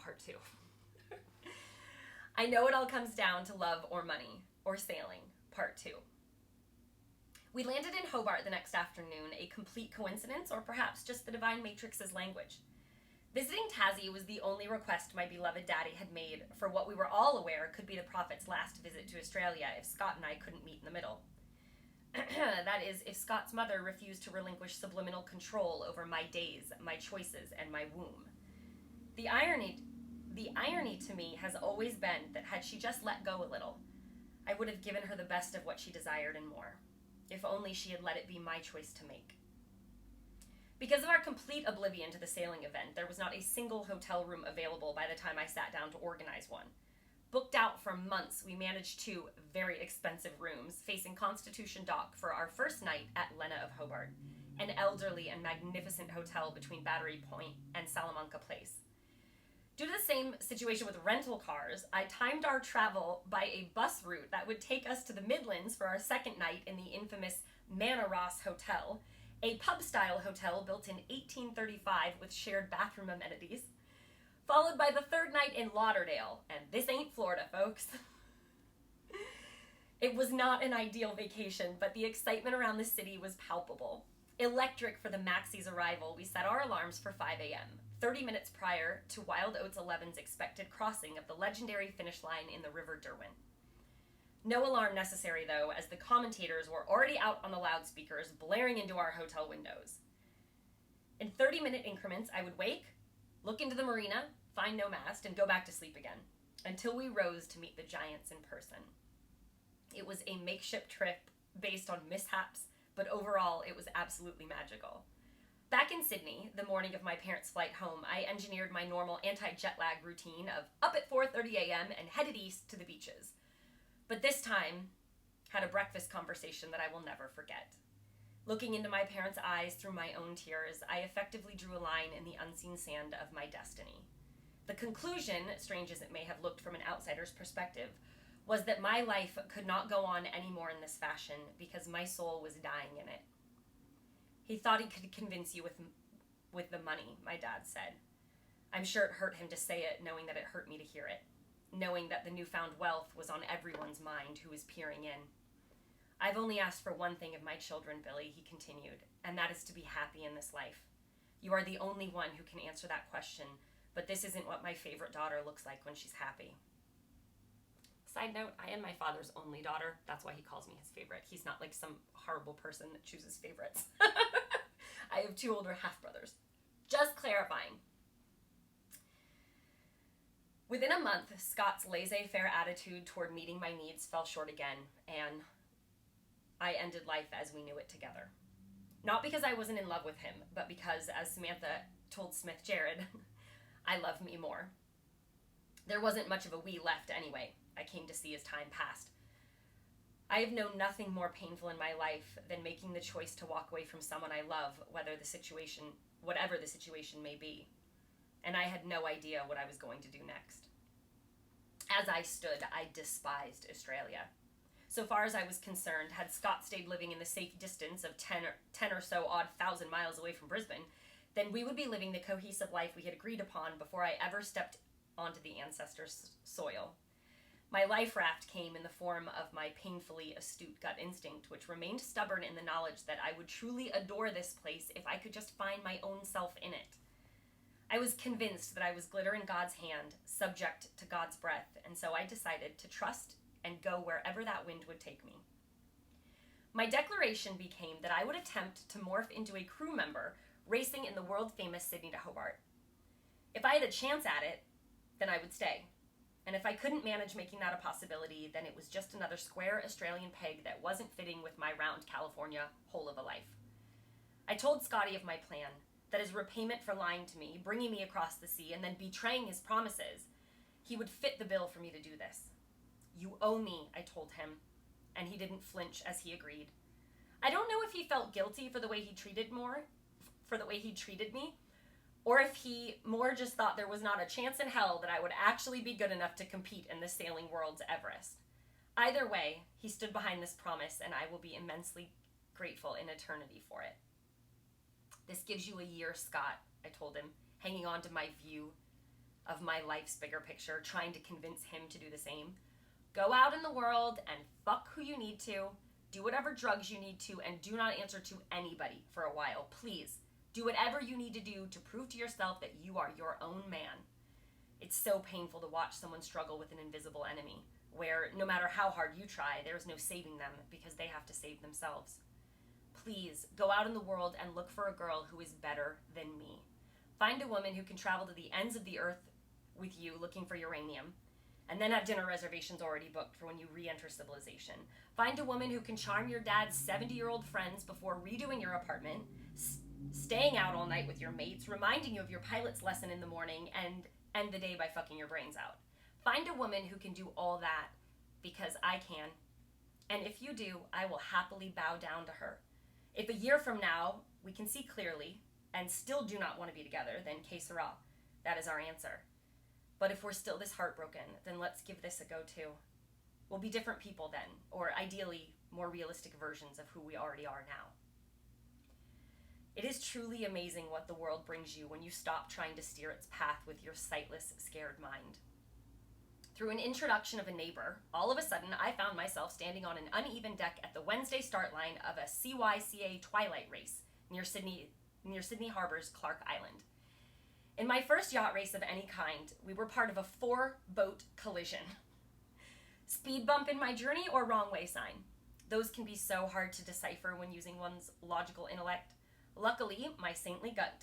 Part 2. I know it all comes down to love or money, or sailing, Part 2. We landed in Hobart the next afternoon, a complete coincidence, or perhaps just the Divine Matrix's language. Visiting Tassie was the only request my beloved daddy had made for what we were all aware could be the Proffitt's last visit to Australia if Scott and I couldn't meet in the middle. That is, if Scott's mother refused to relinquish subliminal control over my days, my choices, and my womb. The irony to me has always been that had she just let go a little, I would have given her the best of what she desired and more, if only she had let it be my choice to make. Because of our complete oblivion to the sailing event, there was not a single hotel room available by the time I sat down to organize one. Booked out for months, we managed 2 very expensive rooms facing Constitution Dock for our first night at Lenna of Hobart, an elderly and magnificent hotel between Battery Point and Salamanca Place. Due to the same situation with rental cars, I timed our travel by a bus route that would take us to the Midlands for our second night in the infamous Manor Ross Hotel, a pub-style hotel built in 1835 with shared bathroom amenities, followed by the third night in Lauderdale, and this ain't Florida, folks. It was not an ideal vacation, but the excitement around the city was palpable. Electric for the Maxie's arrival, we set our alarms for 5 a.m., 30 minutes prior to Wild Oats 11's expected crossing of the legendary finish line in the River Derwent. No alarm necessary, though, as the commentators were already out on the loudspeakers, blaring into our hotel windows. In 30-minute increments, I would wake, look into the marina, find no mast, and go back to sleep again, until we rose to meet the giants in person. It was a makeshift trip based on mishaps, but overall, it was absolutely magical. Back in Sydney, the morning of my parents' flight home, I engineered my normal anti-jet lag routine of up at 4:30 a.m. and headed east to the beaches. But this time, had a breakfast conversation that I will never forget. Looking into my parents' eyes through my own tears, I effectively drew a line in the unseen sand of my destiny. The conclusion, strange as it may have looked from an outsider's perspective, was that my life could not go on anymore in this fashion because my soul was dying in it. He thought he could convince you with the money, my dad said. I'm sure it hurt him to say it, knowing that it hurt me to hear it, knowing that the newfound wealth was on everyone's mind who was peering in. I've only asked for one thing of my children, Billy, he continued, and that is to be happy in this life. You are the only one who can answer that question, but this isn't what my favorite daughter looks like when she's happy. Side note, I am my father's only daughter. That's why he calls me his favorite. He's not like some horrible person that chooses favorites. I have 2 older half-brothers. Just clarifying. Within a month, Scott's laissez-faire attitude toward meeting my needs fell short again, and I ended life as we knew it together. Not because I wasn't in love with him, but because, as Samantha told Smith Jared, I love me more. There wasn't much of a we left anyway, I came to see as time passed. I have known nothing more painful in my life than making the choice to walk away from someone I love, whatever the situation may be. And I had no idea what I was going to do next. As I stood, I despised Australia. So far as I was concerned, had Scott stayed living in the safe distance of 10 or so odd thousand miles away from Brisbane, then we would be living the cohesive life we had agreed upon before I ever stepped onto the ancestors' soil. My life raft came in the form of my painfully astute gut instinct, which remained stubborn in the knowledge that I would truly adore this place if I could just find my own self in it. I was convinced that I was glitter in God's hand, subject to God's breath, and so I decided to trust and go wherever that wind would take me. My declaration became that I would attempt to morph into a crew member racing in the world-famous Sydney to Hobart. If I had a chance at it, then I would stay. And if I couldn't manage making that a possibility, then it was just another square Australian peg that wasn't fitting with my round California whole of a life. I told Scotty of my plan, that as repayment for lying to me, bringing me across the sea, and then betraying his promises, he would fit the bill for me to do this. You owe me, I told him, and he didn't flinch as he agreed. I don't know if he felt guilty for the way he treated me, or if he more just thought there was not a chance in hell that I would actually be good enough to compete in the sailing world's Everest. Either way, he stood behind this promise, and I will be immensely grateful in eternity for it. This gives you a year, Scott, I told him, hanging on to my view. of my life's bigger picture, trying to convince him to do the same. Go out in the world and fuck who you need to, do whatever drugs you need to, and do not answer to anybody for a while. Please, do whatever you need to do to prove to yourself that you are your own man. It's so painful to watch someone struggle with an invisible enemy, where no matter how hard you try, there is no saving them because they have to save themselves. Please, go out in the world and look for a girl who is better than me. Find a woman who can travel to the ends of the earth with you looking for uranium, and then have dinner reservations already booked for when you re-enter civilization. Find a woman who can charm your dad's 70-year-old friends before redoing your apartment, staying out all night with your mates, reminding you of your pilot's lesson in the morning, and end the day by fucking your brains out. Find a woman who can do all that, because I can. And if you do, I will happily bow down to her. If a year from now we can see clearly and still do not want to be together, then que sera. That is our answer. But if we're still this heartbroken, then let's give this a go too. We'll be different people then, or ideally more realistic versions of who we already are now. It is truly amazing what the world brings you when you stop trying to steer its path with your sightless, scared mind. Through an introduction of a neighbor, all of a sudden I found myself standing on an uneven deck at the Wednesday start line of a CYCA twilight race near Sydney Harbour's Clark Island. In my first yacht race of any kind, we were part of a 4-boat collision. Speed bump in my journey or wrong way sign? Those can be so hard to decipher when using one's logical intellect. Luckily, my saintly gut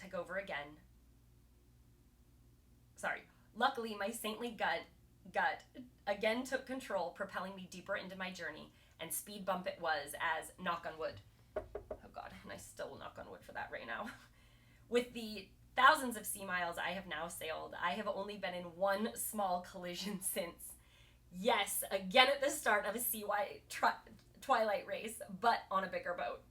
again took control, propelling me deeper into my journey, and speed bump it was as, knock on wood. Oh God, and I still will knock on wood for that right now. With the thousands of sea miles I have now sailed, I have only been in one small collision since. Yes, again at the start of a twilight race, but on a bigger boat.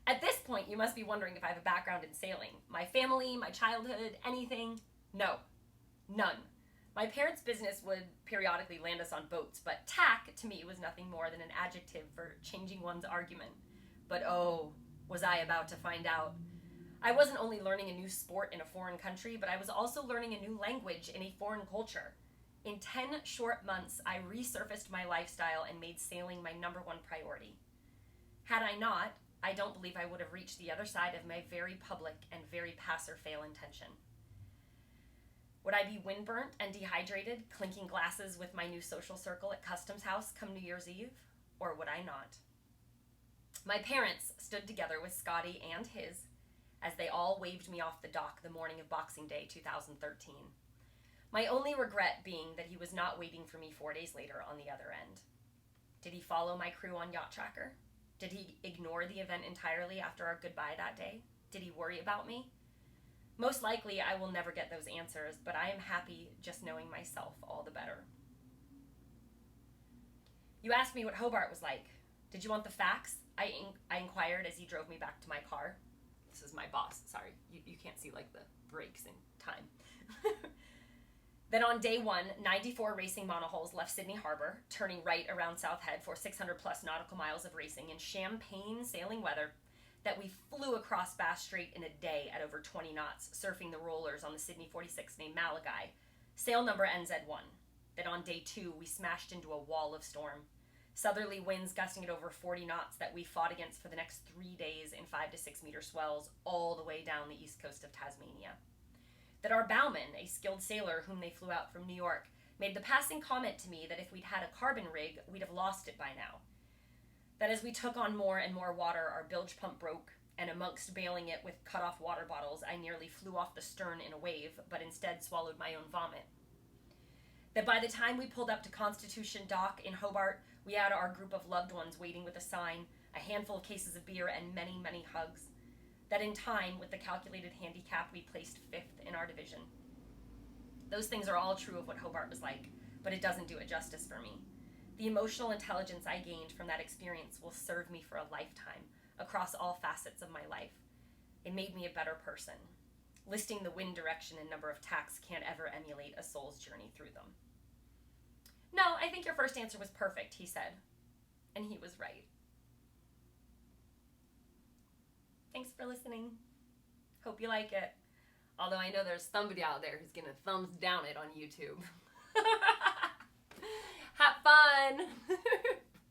At this point, you must be wondering if I have a background in sailing. My family, my childhood, anything? No, none. My parents' business would periodically land us on boats, but tack, to me, was nothing more than an adjective for changing one's argument. But oh, was I about to find out. I wasn't only learning a new sport in a foreign country, but I was also learning a new language in a foreign culture. In 10 short months, I resurfaced my lifestyle and made sailing my number one priority. Had I not, I don't believe I would have reached the other side of my very public and very pass-or-fail intention. Would I be windburnt and dehydrated, clinking glasses with my new social circle at Customs House come New Year's Eve? Or would I not? My parents stood together with Scotty and his as they all waved me off the dock the morning of Boxing Day 2013. My only regret being that he was not waiting for me 4 days later on the other end. Did he follow my crew on Yacht Tracker? Did he ignore the event entirely after our goodbye that day? Did he worry about me? Most likely, I will never get those answers, but I am happy just knowing myself all the better. You asked me what Hobart was like. Did you want the facts? I inquired as he drove me back to my car. This is my boss. Sorry, you can't see like the breaks in time. Then on day 1, 94 racing monohulls left Sydney Harbour, turning right around South Head for 600 plus nautical miles of racing in champagne sailing weather that we flew across Bass Strait in a day at over 20 knots, surfing the rollers on the Sydney 46 named Malagai, sail number NZ1. Then on day 2, we smashed into a wall of storm. Southerly winds gusting at over 40 knots that we fought against for the next 3 days in 5 to 6 meter swells all the way down the east coast of Tasmania. That our bowman, a skilled sailor whom they flew out from New York, made the passing comment to me that if we'd had a carbon rig, we'd have lost it by now. That as we took on more and more water, our bilge pump broke, and amongst bailing it with cut-off water bottles, I nearly flew off the stern in a wave, but instead swallowed my own vomit. That by the time we pulled up to Constitution Dock in Hobart, we had our group of loved ones waiting with a sign, a handful of cases of beer, and many, many hugs. That in time, with the calculated handicap, we placed 5th in our division. Those things are all true of what Hobart was like, but it doesn't do it justice for me. The emotional intelligence I gained from that experience will serve me for a lifetime, across all facets of my life. It made me a better person. Listing the wind direction and number of tacks can't ever emulate a soul's journey through them. No, I think your first answer was perfect, he said. And he was right. Thanks for listening. Hope you like it. Although I know there's somebody out there who's gonna thumbs down it on YouTube. Have fun!